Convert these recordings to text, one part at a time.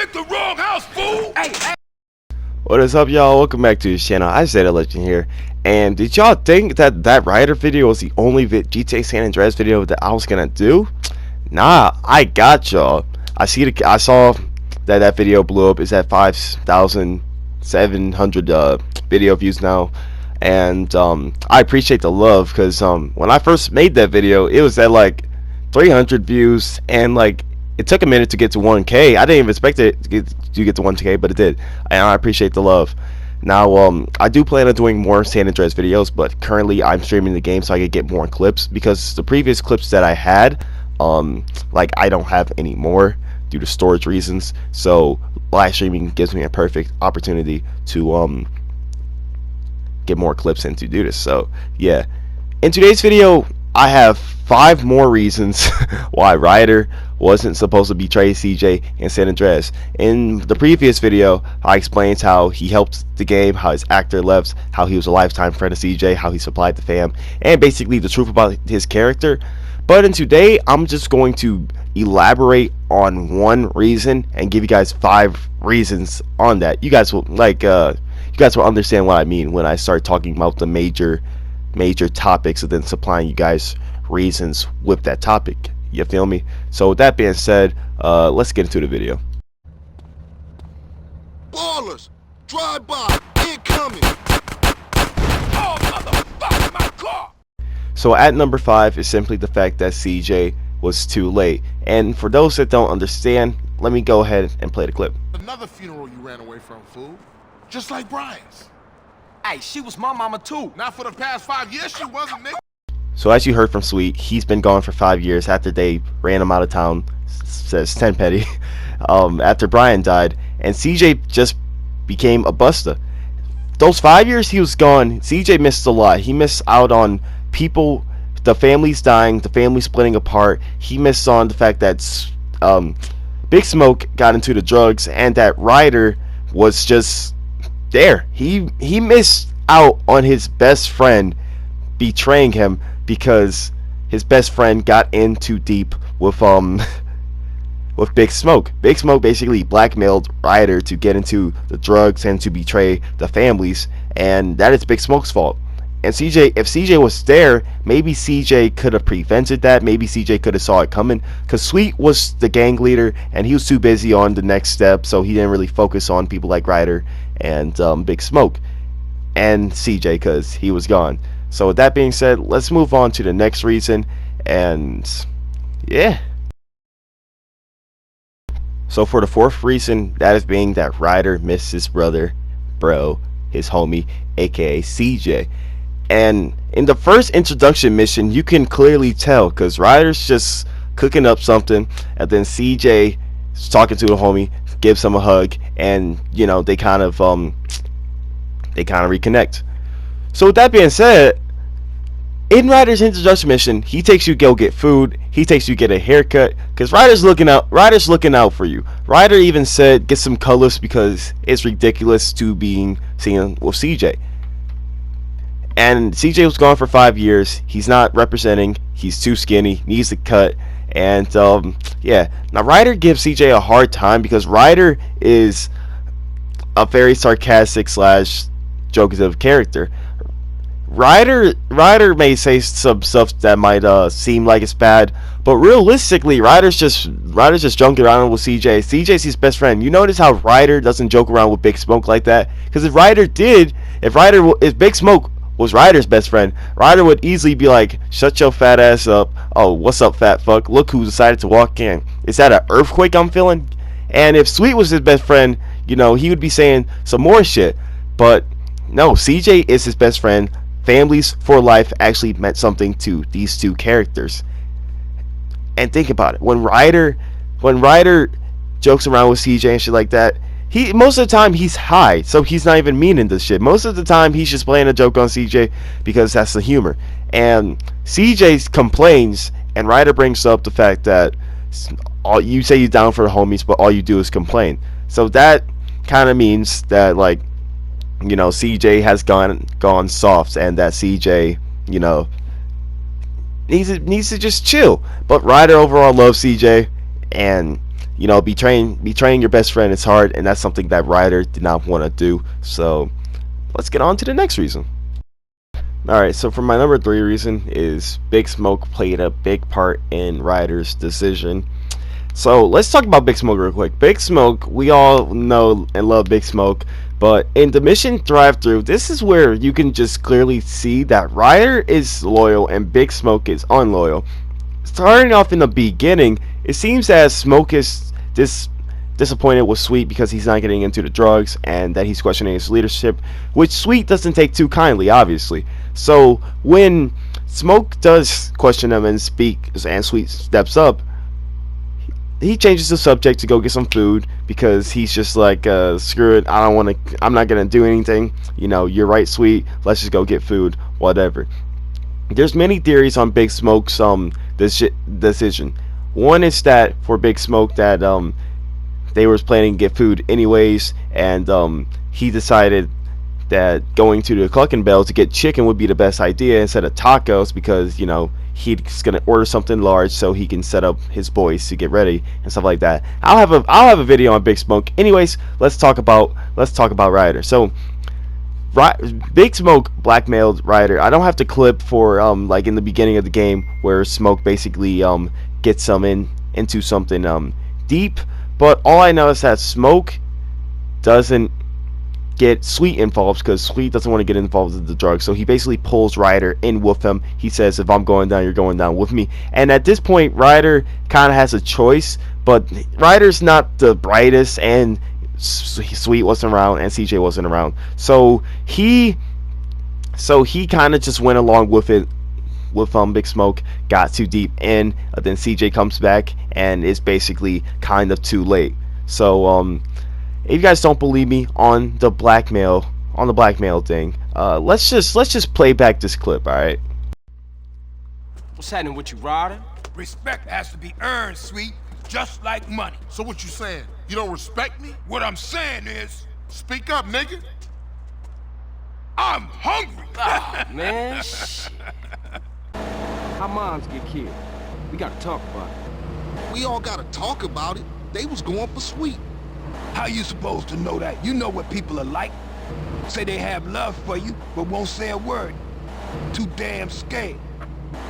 at the wrong house, fool! Hey. What is up, y'all? Welcome back to this channel. I said a legend here. And did y'all think that that Ryder video was the only GTA San Andreas video that I was gonna do? Nah, I got y'all. I saw that video blew up. It's at 5,700 video views now, and I appreciate the love, because when I first made that video, it was at like 300 views, and like it took a minute to get to 1K. I didn't even expect it to get to 1K, but it did, and I appreciate the love. Now, I do plan on doing more San Andreas videos, but currently I'm streaming the game so I can get more clips, because the previous clips that I had, like, I don't have any more due to storage reasons. So live streaming gives me a perfect opportunity to get more clips and to do this. So yeah, in today's video I have 5 more reasons why Ryder wasn't supposed to betray CJ in San Andreas. In the previous video, I explained how he helped the game, how his actor left, how he was a lifetime friend of CJ, how he supplied the fam, and basically the truth about his character. But in today, I'm just going to elaborate on one reason and give you guys 5 reasons on that. You guys will will understand what I mean when I start talking about the major topics, and then supplying you guys reasons with that topic. You feel me? So with that being said, let's get into the video. Ballers, drive by, incoming. Oh, motherfucker, my car. So at number 5 is simply the fact that CJ was too late. And for those that don't understand, let me go ahead and play the clip. Another funeral you ran away from, fool. Just like Brian's. Hey, she was my mama too. Not for the past 5 years, she wasn't, nigga. So as you heard from Sweet, he's been gone for 5 years after they ran him out of town, says 10 petty, after Brian died, and CJ just became a buster. Those 5 years he was gone, CJ missed a lot. He missed out on people, the families dying, the family splitting apart. He missed on the fact that Big Smoke got into the drugs, and that Ryder was just there. He missed out on his best friend betraying him, because his best friend got in too deep with with Big Smoke. Big Smoke basically blackmailed Ryder to get into the drugs and to betray the families, and that is Big Smoke's fault. And CJ, if CJ was there, maybe CJ could have prevented that. Maybe CJ could have saw it coming, because Sweet was the gang leader and he was too busy on the next step, so he didn't really focus on people like Ryder and Big Smoke and CJ, because he was gone. So with that being said, let's move on to the next reason. And yeah, so for the 4th reason, that is being that Ryder missed his brother, his homie, aka CJ. And in the first introduction mission, you can clearly tell, because Ryder's just cooking up something, and then CJ is talking to the homie, gives him a hug, and you know, they kind of reconnect. So with that being said, in Ryder's introduction mission, he takes you go get food, he takes you get a haircut, because Ryder's looking out for you. Ryder even said get some colors, because it's ridiculous to being seen with CJ. And CJ was gone for 5 years. He's not representing, he's too skinny, needs a cut. And yeah, now Ryder gives CJ a hard time, because Ryder is a very sarcastic / jokative character. Ryder may say some stuff that might seem like it's bad, but realistically, Ryder's just joking around with CJ. CJ's his best friend. You notice how Ryder doesn't joke around with Big Smoke like that? Because if Big Smoke was Ryder's best friend, Ryder would easily be like, "Shut your fat ass up. Oh, what's up, fat fuck? Look who decided to walk in. Is that an earthquake I'm feeling?" And if Sweet was his best friend, you know, he would be saying some more shit. But no, CJ is his best friend. Families for life actually meant something to these 2 characters. And think about it, when Ryder jokes around with CJ and shit like that, most of the time he's high, so he's not even meaning this shit. Most of the time he's just playing a joke on CJ, because that's the humor. And CJ complains, and Ryder brings up the fact that you say you're down for the homies, but all you do is complain. So that kind of means that, like, you know, CJ has gone soft, and that CJ, you know, needs to just chill. But Ryder overall loves CJ, and you know, betraying your best friend is hard, and that's something that Ryder did not want to do. So let's get on to the next reason. Alright, so for my number 3 reason is Big Smoke played a big part in Ryder's decision. So let's talk about Big Smoke real quick. Big Smoke, we all know and love Big Smoke, but in the mission drive-thru, this is where you can just clearly see that Ryder is loyal and Big Smoke is unloyal. Starting off in the beginning, it seems as Smoke is disappointed with Sweet because he's not getting into the drugs and that he's questioning his leadership, which Sweet doesn't take too kindly, obviously. So when Smoke does question him and speak, and Sweet steps up, he changes the subject to go get some food because he's just like, screw it, I'm not gonna do anything. You know, you're right, Sweet. Let's just go get food, whatever. There's many theories on Big Smoke's decision. One is that for Big Smoke that they were planning to get food anyways, and he decided that going to the Cluckin' Bell to get chicken would be the best idea instead of tacos because, you know, he's gonna order something large so he can set up his boys to get ready and stuff like that. I'll have a video on Big Smoke. Anyways, let's talk about Ryder. So Big Smoke blackmailed Ryder. I don't have to clip for like in the beginning of the game where Smoke basically gets some into something deep, but all I know is that Smoke doesn't get Sweet involved because Sweet doesn't want to get involved with the drugs, so he basically pulls Ryder in with him. He says, if I'm going down, you're going down with me. And at this point, Ryder kind of has a choice, but Ryder's not the brightest, and Sweet wasn't around and CJ wasn't around, so he kind of just went along with it with Big Smoke. Got too deep in, then CJ comes back and it's basically kind of too late. So if you guys don't believe me on the blackmail thing, let's just play back this clip. All right. What's happening with you, Ryder? Respect has to be earned, Sweet, just like money. So what you saying? You don't respect me? What I'm saying is, Speak up, nigga. I'm hungry. Oh, man, shit. Our moms get killed. We gotta talk about it. We all gotta talk about it. They was going for Sweet. How you supposed to know that? You know what people are like. Say they have love for you, but won't say a word. Too damn scared.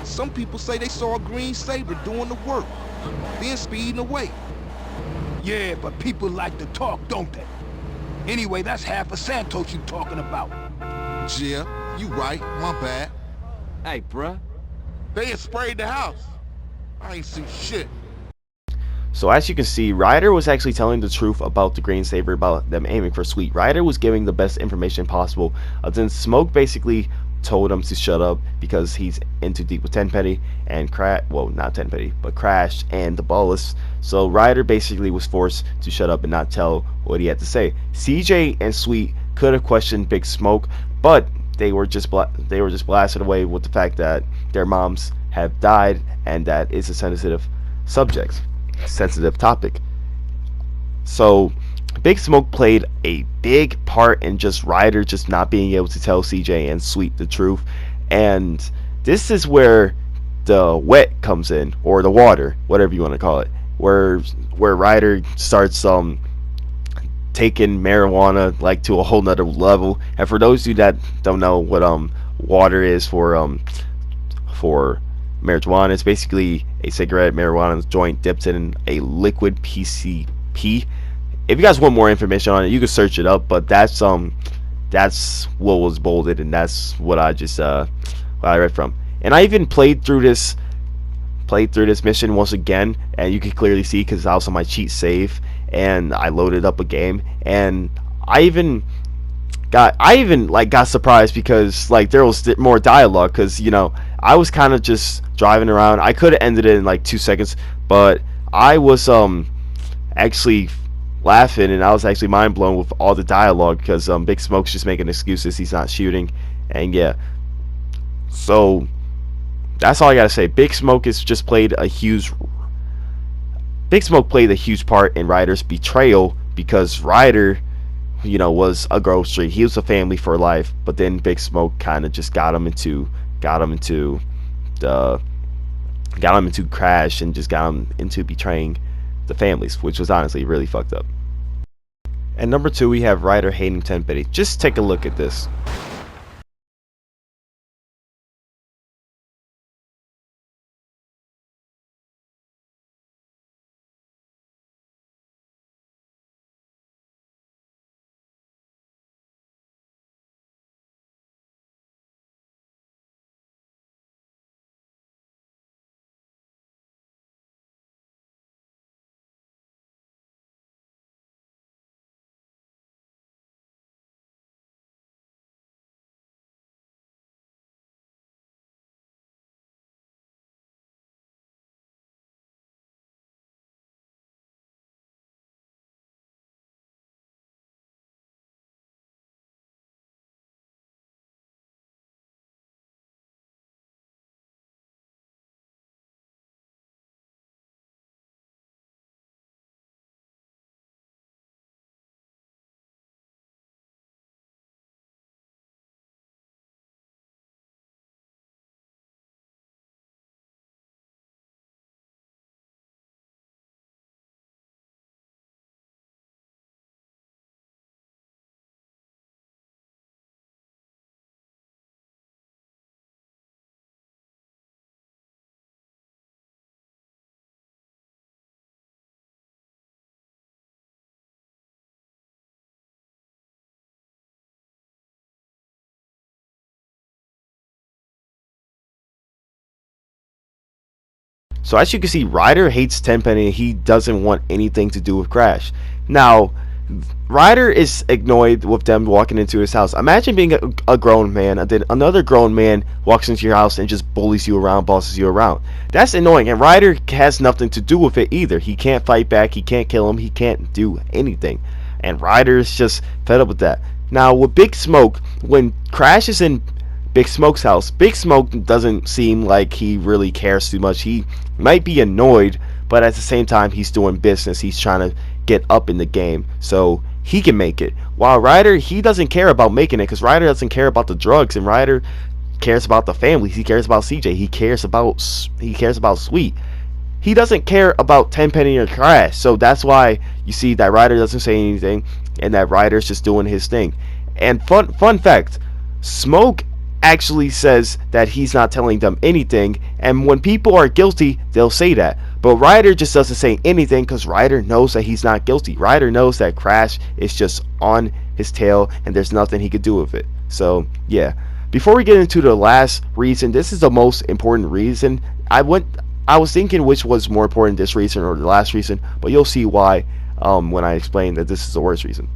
Some people say they saw a green Saber doing the work, then speeding away. Yeah, but people like to talk, don't they? Anyway, that's half of Santos you talking about. Yeah, you right. My bad. Hey, bruh. They had sprayed the house. I ain't see shit. So as you can see, Ryder was actually telling the truth about the Green Saber, about them aiming for Sweet. Ryder was giving the best information possible. Then Smoke basically told him to shut up because he's in too deep with Tenpenny and not Tenpenny, but Crash and the Ballas. So Ryder basically was forced to shut up and not tell what he had to say. CJ and Sweet could have questioned Big Smoke, but they were just blasted away with the fact that their moms have died and that is a sensitive topic. So Big Smoke played a big part in just Ryder just not being able to tell CJ and Sweet the truth, and this is where the wet comes in, or the water, whatever you want to call it, where Ryder starts taking marijuana like to a whole nother level. And for those of you that don't know what water is for marijuana, it's basically a cigarette marijuana joint dipped in a liquid PCP. If you guys want more information on it, you can search it up, but that's what was bolded, and that's what I just what I read from. And I even played through this mission once again, and you can clearly see because I was on my cheat save and I loaded up a game, and I even got surprised because like there was more dialogue, because you know I was kind of just driving around. I could have ended it in like 2 seconds, but I was actually laughing, and I was actually mind blown with all the dialogue because Big Smoke's just making excuses. He's not shooting, and yeah. So that's all I gotta say. Big Smoke played a huge part in Ryder's betrayal, because Ryder, you know, was a grocery. He was a family for life, but then Big Smoke kind of just got him into Crash and just got him into betraying the families, which was honestly really fucked up. And number 2, we have Ryder hating Tenpenny. Just take a look at this. So as you can see, Ryder hates Tenpenny. He doesn't want anything to do with Crash. Now, Ryder is annoyed with them walking into his house. Imagine being a grown man, and then another grown man walks into your house and just bullies you around, bosses you around. That's annoying, and Ryder has nothing to do with it either. He can't fight back, he can't kill him, he can't do anything. And Ryder is just fed up with that. Now, with Big Smoke, when Crash is in Big Smoke's house, Big Smoke doesn't seem like he really cares too much. He might be annoyed, but at the same time, he's doing business. He's trying to get up in the game so he can make it. While Ryder, he doesn't care about making it, because Ryder doesn't care about the drugs, and Ryder cares about the families. He cares about CJ. He cares about Sweet. He doesn't care about Tenpenny or Crash. So that's why you see that Ryder doesn't say anything, and that Ryder's just doing his thing. And fun fact, Smoke actually says that he's not telling them anything, and when people are guilty, they'll say that. But Ryder just doesn't say anything because Ryder knows that he's not guilty. Ryder knows that Crash is just on his tail and there's nothing he could do with it. So yeah, before we get into the last reason, this is the most important reason. I was thinking which was more important, this reason or the last reason, but you'll see why when I explain that this is the worst reason.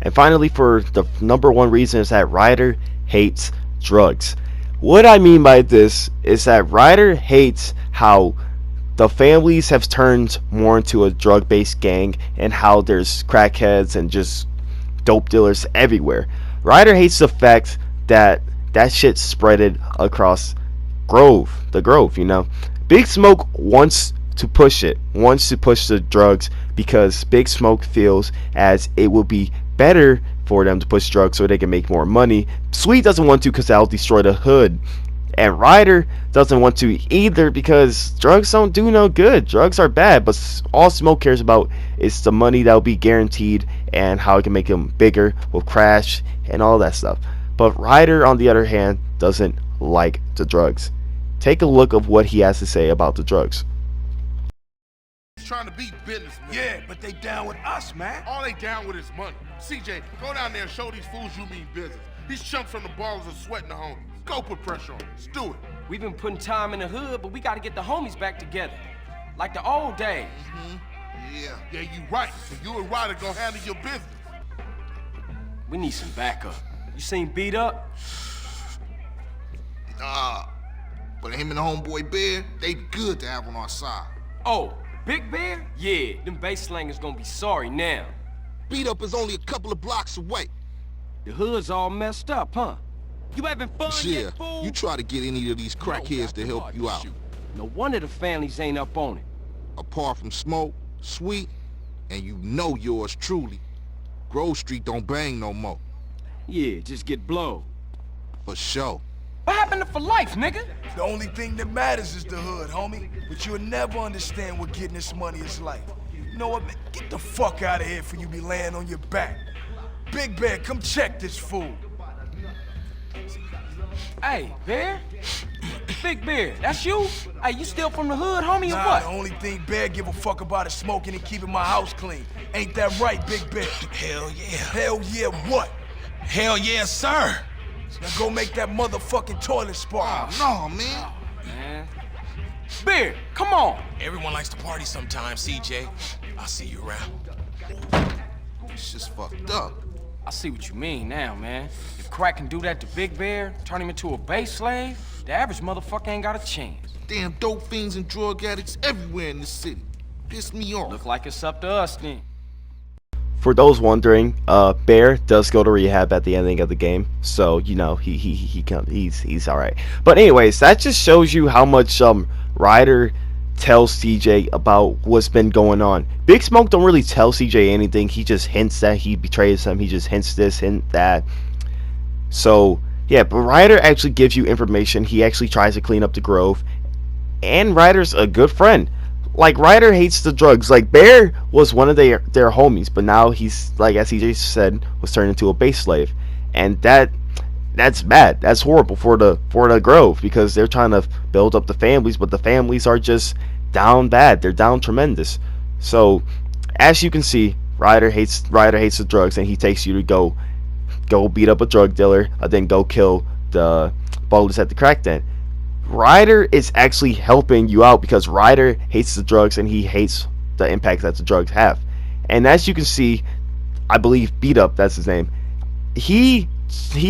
And finally, for the number 1 reason, is that Ryder hates drugs. What I mean by this is that Ryder hates how the families have turned more into a drug-based gang, and how there's crackheads and just dope dealers everywhere. Ryder hates the fact that that shit spreaded across the Grove, you know. Big Smoke wants to push the drugs because Big Smoke feels as it will be better for them to push drugs so they can make more money. Sweet doesn't want to because that'll destroy the hood. And Ryder doesn't want to either because drugs don't do no good. Drugs are bad, but all Smoke cares about is the money that'll be guaranteed and how it can make him bigger with Crash and all that stuff. But Ryder, on the other hand, doesn't like the drugs. Take a look of what he has to say about the drugs. He's trying to be businessman. Yeah, but they down with us, man. All they down with is money. CJ, go down there and show these fools you mean business. These chumps from the ballers are sweating the homies. Go put pressure on them. Let's do it. We've been putting time in the hood, but we gotta get the homies back together. Like the old days. Yeah, you right. So you and Ryder gonna handle your business. We need some backup. You seen Beat Up? Nah, but him and the homeboy Bear, they good to have on our side. Oh, Big Bear? Yeah, them bass slangers gonna be sorry now. Beat Up is only a couple of blocks away. The hood's all messed up, huh? You having fun Yeah, yet, fool? you try to get any of these crackheads to help you out. No wonder the families ain't up on it. Apart from Smoke, Sweet, And you know yours truly. Grove Street don't bang no more. Yeah, just get blow. For sure. What happened to for life, nigga? The only thing that matters is the hood, homie. But you'll never understand what getting this money is like. You know what, man? Get the fuck out of here before you be laying on your back. Big Bear, come check this fool. Hey, Bear? Big Bear, that's you? Hey, you still from the hood, homie, or Nah, what? the only thing Bear give a fuck about is smoking and keeping my house clean. Ain't that right, Big Bear? Hell yeah. Hell yeah, what? Hell yeah, sir. Now go make that motherfucking toilet spark. No, man. Man. Bear, come on. Everyone likes to party sometimes, CJ. I'll see you around. It's just fucked up. I see what you mean now, man. If Crack can do that to Big Bear, turn him into a base slave, the average motherfucker ain't got a chance. Damn dope fiends and drug addicts everywhere in the city. Piss me off. Look like it's up to us then. For those wondering, Bear does go to rehab at the ending of the game, so you know he's all right. But anyways, that just shows you how much Ryder tells CJ about what's been going on. Big Smoke don't really tell CJ anything. He just hints that he betrays him. He just hints this, hint that. So yeah, but Ryder actually gives you information. He actually tries to clean up the Grove, and Ryder's a good friend. Like, Ryder hates the drugs. Like, Bear was one of their homies, but now he's, like, as CJ said, was turned into a base slave, and that's bad. That's horrible for the Grove, because they're trying to build up the families, but the families are just down bad. They're down tremendous. So, as you can see, Ryder hates the drugs, and he takes you to go beat up a drug dealer, and then go kill the ballers at the crack den. Ryder is actually helping you out because Ryder hates the drugs and he hates the impact that the drugs have. And as you can see, I believe Beat Up, that's his name, he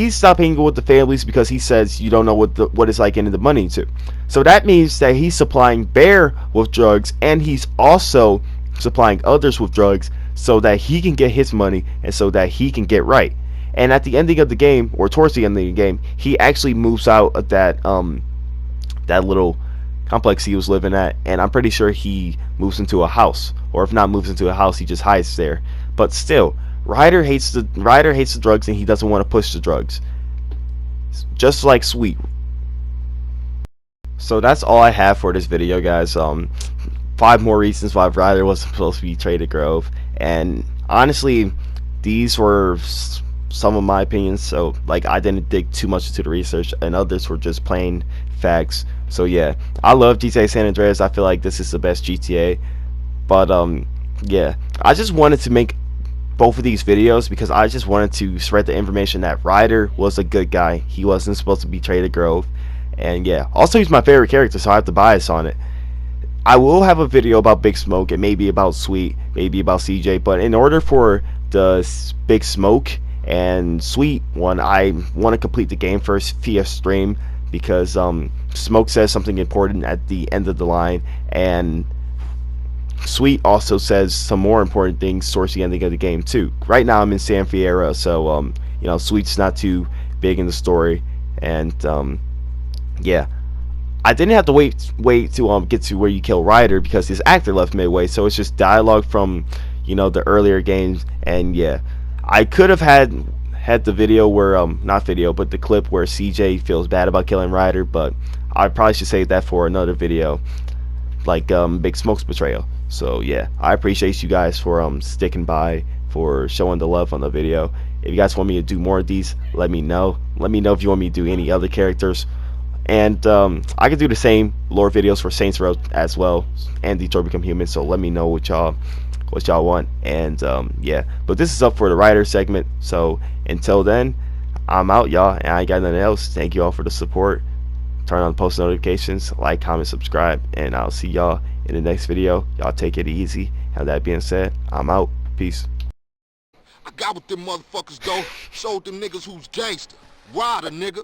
stopped hanging with the families because he says you don't know what it's like getting the money to. So that means that he's supplying Bear with drugs, and he's also supplying others with drugs so that he can get his money and so that he can get right. And at the ending of the game, or towards the end of the game, he actually moves out of that little complex he was living at, and I'm pretty sure he moves into a house, or if not moves into a house, he just hides there. But still, Ryder hates the drugs, and he doesn't want to push the drugs, just like Sweet. So that's all I have for this video, guys. 5 more reasons why Ryder wasn't supposed to be traded Grove, and honestly, these were some of my opinions, so like I didn't dig too much into the research, and others were just plain facts. So yeah, I love GTA San Andreas. I feel like this is the best GTA, but yeah, I just wanted to make both of these videos because I just wanted to spread the information that Ryder was a good guy. He wasn't supposed to be traded Grove, and yeah, also he's my favorite character, so I have the bias on it. I will have a video about Big Smoke and maybe about Sweet, maybe about CJ, but in order for the Big Smoke and Sweet one, I want to complete the game first via stream, because Smoke says something important at the end of the line, and Sweet also says some more important things towards the ending of the game too. Right now I'm in San Fierro, so you know, Sweet's not too big in the story, and yeah, I didn't have to wait to get to where you kill Ryder because his actor left midway, so it's just dialogue from, you know, the earlier games. And yeah, I could have had the video where not video, but the clip where CJ feels bad about killing Ryder, but I probably should save that for another video, like Big Smoke's betrayal. So yeah, I appreciate you guys for sticking by, for showing the love on the video. If you guys want me to do more of these, let me know. Let me know if you want me to do any other characters, and I could do the same lore videos for Saints Row as well, and Detroit Become Human. So let me know what y'all want. And yeah, but this is up for the Ryder segment, so until then, I'm out, y'all, and I ain't got nothing else. Thank you all for the support. Turn on post notifications, like, comment, subscribe, and I'll see y'all in the next video. Y'all take it easy. And that being said, I'm out. Peace. I got with them motherfuckers, though. Showed them niggas who's gangster. Ryder, nigga.